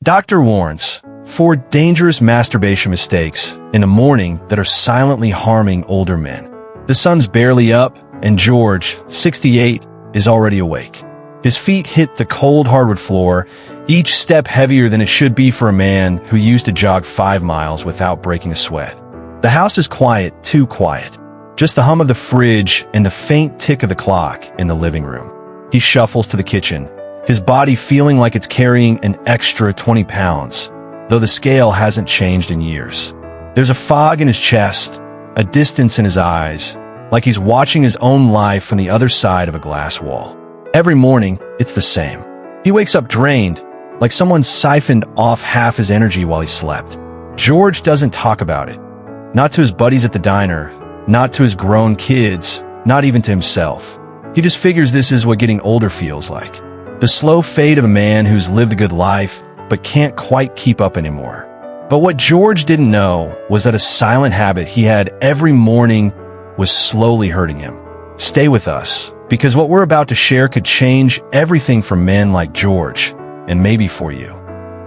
Doctor warns, 4 dangerous masturbation mistakes in the morning that are silently harming older men. The sun's barely up, and George, 68, is already awake. His feet hit the cold hardwood floor, each step heavier than it should be for a man who used to jog 5 miles without breaking a sweat. The house is quiet, too quiet. Just the hum of the fridge and the faint tick of the clock in the living room. He shuffles to the kitchen, his body feeling like it's carrying an extra 20 pounds, though the scale hasn't changed in years. There's a fog in his chest, a distance in his eyes, like he's watching his own life from the other side of a glass wall. Every morning, it's the same. He wakes up drained, like someone siphoned off half his energy while he slept. George doesn't talk about it. Not to his buddies at the diner, not to his grown kids, not even to himself. He just figures this is what getting older feels like. The slow fade of a man who's lived a good life, but can't quite keep up anymore. But what George didn't know was that a silent habit he had every morning was slowly hurting him. Stay with us, because what we're about to share could change everything for men like George, and maybe for you.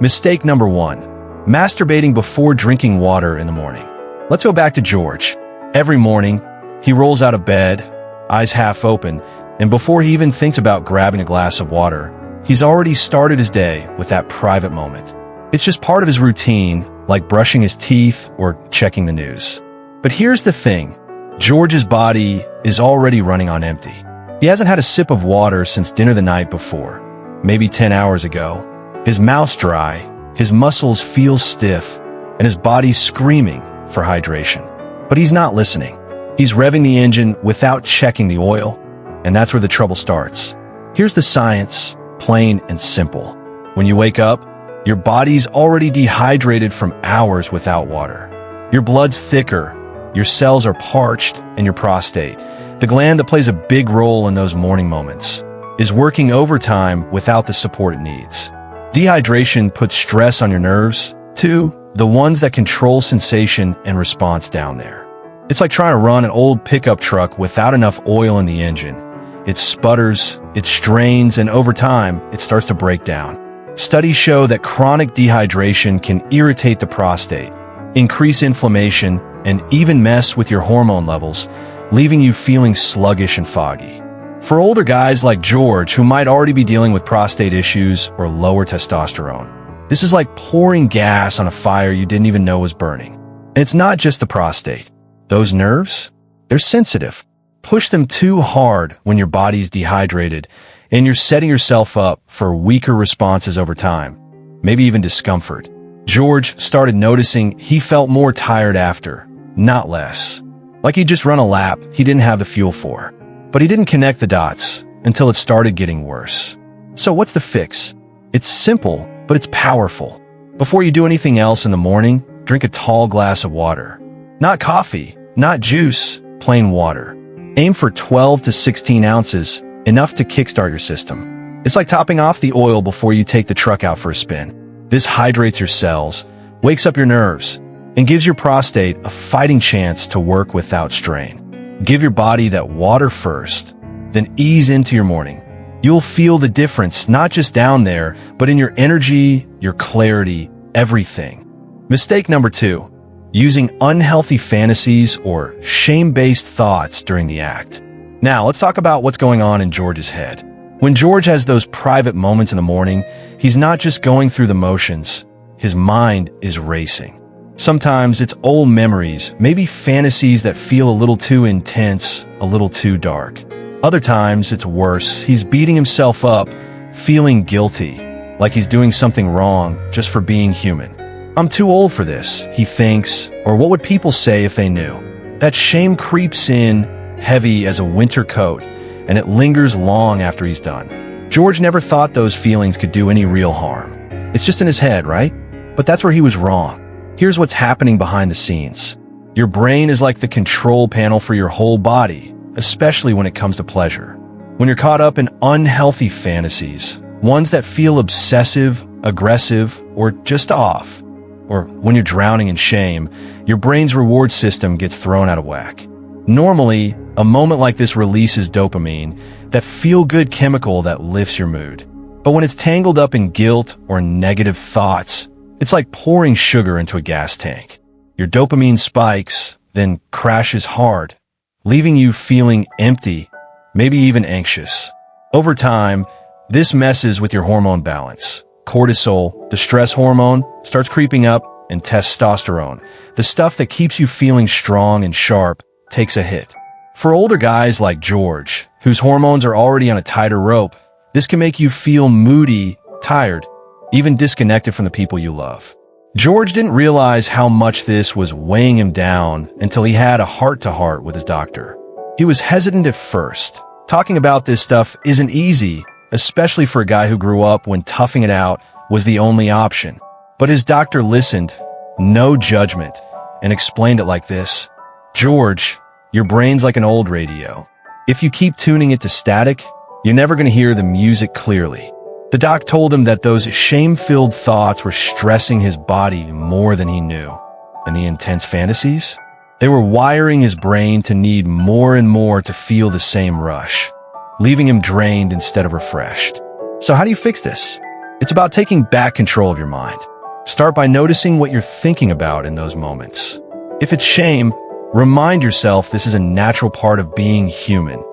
Mistake number 1, masturbating before drinking water in the morning. Let's go back to George. Every morning, he rolls out of bed, eyes half open, and before he even thinks about grabbing a glass of water, he's already started his day with that private moment. It's just part of his routine, like brushing his teeth or checking the news. But here's the thing. George's body is already running on empty. He hasn't had a sip of water since dinner the night before, maybe 10 hours ago. His mouth's dry, his muscles feel stiff, and his body's screaming for hydration. But he's not listening. He's revving the engine without checking the oil, and that's where the trouble starts. Here's the science, plain and simple. When you wake up, your body's already dehydrated from hours without water. Your blood's thicker, your cells are parched, and your prostate, the gland that plays a big role in those morning moments, is working overtime without the support it needs. Dehydration puts stress on your nerves, too, the ones that control sensation and response down there. It's like trying to run an old pickup truck without enough oil in the engine. It sputters, it strains, and over time, it starts to break down. Studies show that chronic dehydration can irritate the prostate, increase inflammation, and even mess with your hormone levels, leaving you feeling sluggish and foggy. For older guys like George, who might already be dealing with prostate issues or lower testosterone, this is like pouring gas on a fire you didn't even know was burning. And it's not just the prostate. Those nerves, they're sensitive. Push them too hard when your body's dehydrated, and you're setting yourself up for weaker responses over time, maybe even discomfort. George started noticing he felt more tired after, not less. Like he'd just run a lap he didn't have the fuel for. But he didn't connect the dots until it started getting worse. So what's the fix? It's simple, but it's powerful. Before you do anything else in the morning, drink a tall glass of water. Not coffee, not juice, plain water. Aim for 12 to 16 ounces, enough to kickstart your system. It's like topping off the oil before you take the truck out for a spin. This hydrates your cells, wakes up your nerves, and gives your prostate a fighting chance to work without strain. Give your body that water first, then ease into your morning. You'll feel the difference, not just down there, but in your energy, your clarity, everything. Mistake number 2. Using unhealthy fantasies or shame-based thoughts during the act. Now, let's talk about what's going on in George's head. When George has those private moments in the morning, he's not just going through the motions. His mind is racing. Sometimes it's old memories, maybe fantasies that feel a little too intense, a little too dark. Other times it's worse. He's beating himself up, feeling guilty, like he's doing something wrong just for being human. I'm too old for this, he thinks, or what would people say if they knew? That shame creeps in heavy as a winter coat, and it lingers long after he's done. George never thought those feelings could do any real harm. It's just in his head, right? But that's where he was wrong. Here's what's happening behind the scenes. Your brain is like the control panel for your whole body, especially when it comes to pleasure. When you're caught up in unhealthy fantasies, ones that feel obsessive, aggressive, or just off, or when you're drowning in shame, your brain's reward system gets thrown out of whack. Normally, a moment like this releases dopamine, that feel-good chemical that lifts your mood. But when it's tangled up in guilt or negative thoughts, it's like pouring sugar into a gas tank. Your dopamine spikes, then crashes hard, leaving you feeling empty, maybe even anxious. Over time, this messes with your hormone balance. Cortisol, the stress hormone, starts creeping up, and testosterone, the stuff that keeps you feeling strong and sharp, takes a hit. For older guys like George, whose hormones are already on a tighter rope, this can make you feel moody, tired, even disconnected from the people you love. George didn't realize how much this was weighing him down until he had a heart-to-heart with his doctor. He was hesitant at first. Talking about this stuff isn't easy, especially for a guy who grew up when toughing it out was the only option. But his doctor listened, no judgment, and explained it like this. George, your brain's like an old radio. If you keep tuning it to static, you're never going to hear the music clearly. The doc told him that those shame-filled thoughts were stressing his body more than he knew. And the intense fantasies? They were wiring his brain to need more and more to feel the same rush, leaving him drained instead of refreshed. So how do you fix this? It's about taking back control of your mind. Start by noticing what you're thinking about in those moments. If it's shame, remind yourself this is a natural part of being human,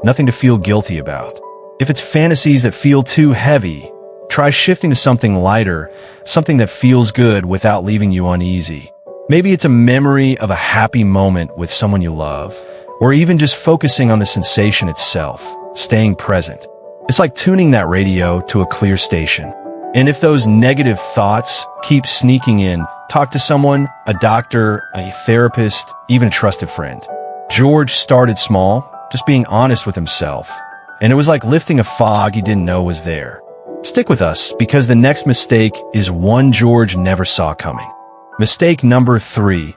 nothing to feel guilty about. If it's fantasies that feel too heavy, try shifting to something lighter, something that feels good without leaving you uneasy. Maybe it's a memory of a happy moment with someone you love, or even just focusing on the sensation itself, staying present. It's like tuning that radio to a clear station. And if those negative thoughts keep sneaking in, talk to someone, a doctor, a therapist, even a trusted friend. George started small, just being honest with himself. And it was like lifting a fog he didn't know was there. Stick with us, because the next mistake is one George never saw coming. Mistake number 3.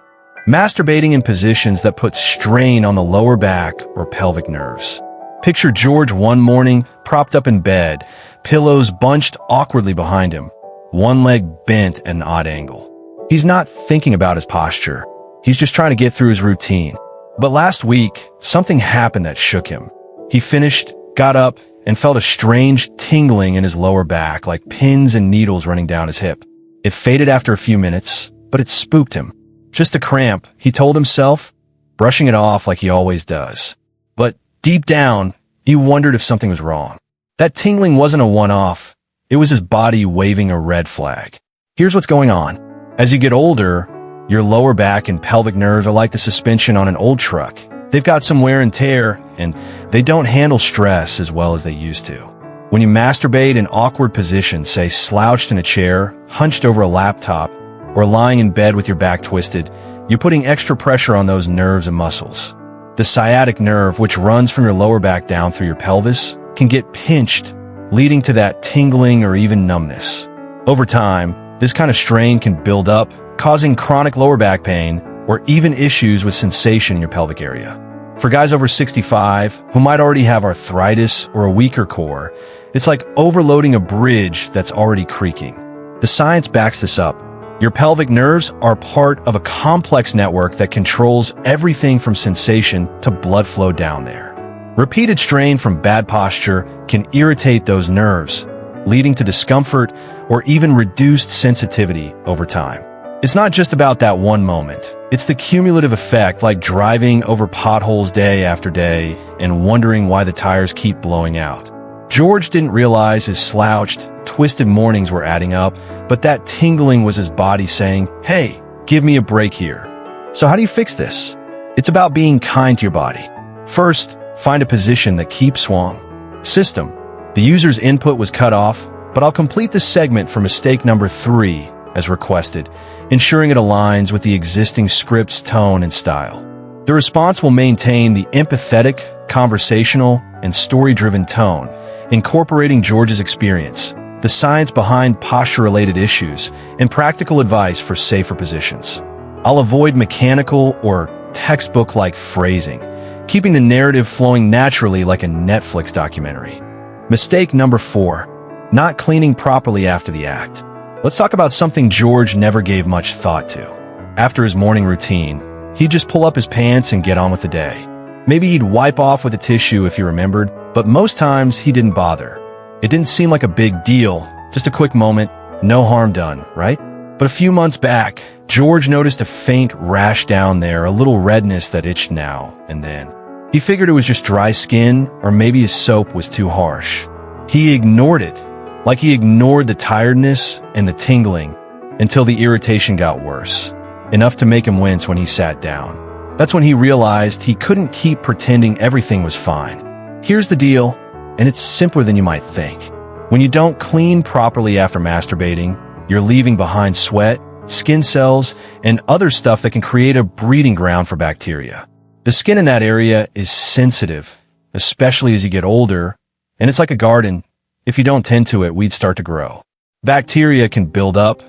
Masturbating in positions that put strain on the lower back or pelvic nerves. Picture George one morning, propped up in bed, pillows bunched awkwardly behind him, one leg bent at an odd angle. He's not thinking about his posture. He's just trying to get through his routine. But last week, something happened that shook him. He finished, got up, and felt a strange tingling in his lower back, like pins and needles running down his hip. It faded after a few minutes, but it spooked him. Just a cramp, he told himself, brushing it off like he always does. But deep down, he wondered if something was wrong. That tingling wasn't a one-off. It was his body waving a red flag. Here's what's going on. As you get older, your lower back and pelvic nerves are like the suspension on an old truck. They've got some wear and tear, and they don't handle stress as well as they used to. When you masturbate in awkward positions, say slouched in a chair, hunched over a laptop, or lying in bed with your back twisted, you're putting extra pressure on those nerves and muscles. The sciatic nerve, which runs from your lower back down through your pelvis, can get pinched, leading to that tingling or even numbness. Over time, this kind of strain can build up, causing chronic lower back pain or even issues with sensation in your pelvic area. For guys over 65 who might already have arthritis or a weaker core, it's like overloading a bridge that's already creaking. The science backs this up. Your pelvic nerves are part of a complex network that controls everything from sensation to blood flow down there. Repeated strain from bad posture can irritate those nerves, leading to discomfort or even reduced sensitivity over time. It's not just about that one moment. It's the cumulative effect, like driving over potholes day after day and wondering why the tires keep blowing out. George didn't realize his slouched, twisted mornings were adding up, but that tingling was his body saying, hey, give me a break here. So how do you fix this? It's about being kind to your body. First, find a position that keeps swung. System. The user's input was cut off, but I'll complete this segment for mistake number 3 as requested, ensuring it aligns with the existing script's tone and style. The response will maintain the empathetic, conversational, and story-driven tone, incorporating George's experience, the science behind posture-related issues, and practical advice for safer positions. I'll avoid mechanical or textbook-like phrasing, keeping the narrative flowing naturally like a Netflix documentary. Mistake number 4, not cleaning properly after the act. Let's talk about something George never gave much thought to. After his morning routine, he'd just pull up his pants and get on with the day. Maybe he'd wipe off with a tissue if he remembered, but most times he didn't bother. It didn't seem like a big deal, just a quick moment, no harm done, right? But a few months back, George noticed a faint rash down there, a little redness that itched now and then. He figured it was just dry skin, or maybe his soap was too harsh. He ignored it, like he ignored the tiredness and the tingling, until the irritation got worse, enough to make him wince when he sat down. That's when he realized he couldn't keep pretending everything was fine. Here's the deal, and it's simpler than you might think. When you don't clean properly after masturbating, you're leaving behind sweat, skin cells, and other stuff that can create a breeding ground for bacteria. The skin in that area is sensitive, especially as you get older, and it's like a garden. If you don't tend to it, weeds start to grow. Bacteria can build up,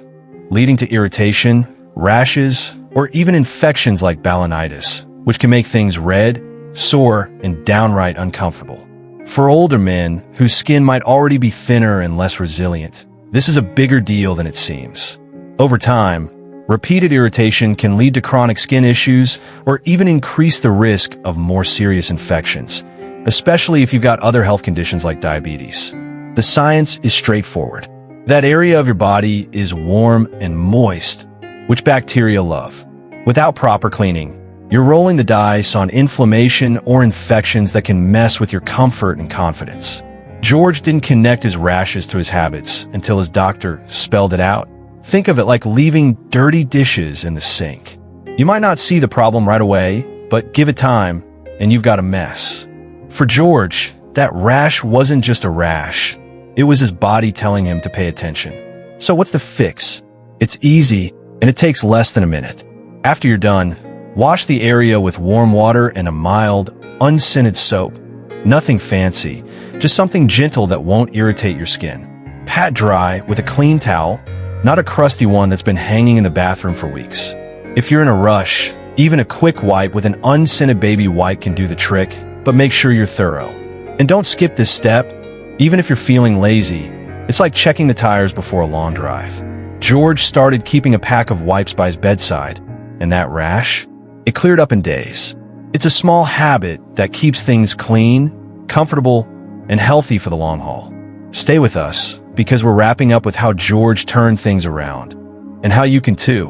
leading to irritation, rashes, or even infections like balanitis, which can make things red, sore, and downright uncomfortable. For older men, whose skin might already be thinner and less resilient, this is a bigger deal than it seems. Over time, repeated irritation can lead to chronic skin issues or even increase the risk of more serious infections, especially if you've got other health conditions like diabetes. The science is straightforward. That area of your body is warm and moist, which bacteria love. Without proper cleaning, you're rolling the dice on inflammation or infections that can mess with your comfort and confidence. George didn't connect his rashes to his habits until his doctor spelled it out. Think of it like leaving dirty dishes in the sink. You might not see the problem right away, but give it time, and you've got a mess. For George, that rash wasn't just a rash. It was his body telling him to pay attention. So what's the fix? It's easy, and it takes less than a minute. After you're done, wash the area with warm water and a mild, unscented soap. Nothing fancy, just something gentle that won't irritate your skin. Pat dry with a clean towel, not a crusty one that's been hanging in the bathroom for weeks. If you're in a rush, even a quick wipe with an unscented baby wipe can do the trick, but make sure you're thorough. And don't skip this step, even if you're feeling lazy. It's like checking the tires before a long drive. George started keeping a pack of wipes by his bedside, and that rash, it cleared up in days. It's a small habit that keeps things clean, comfortable, and healthy for the long haul. Stay with us, because we're wrapping up with how George turned things around, and how you can too.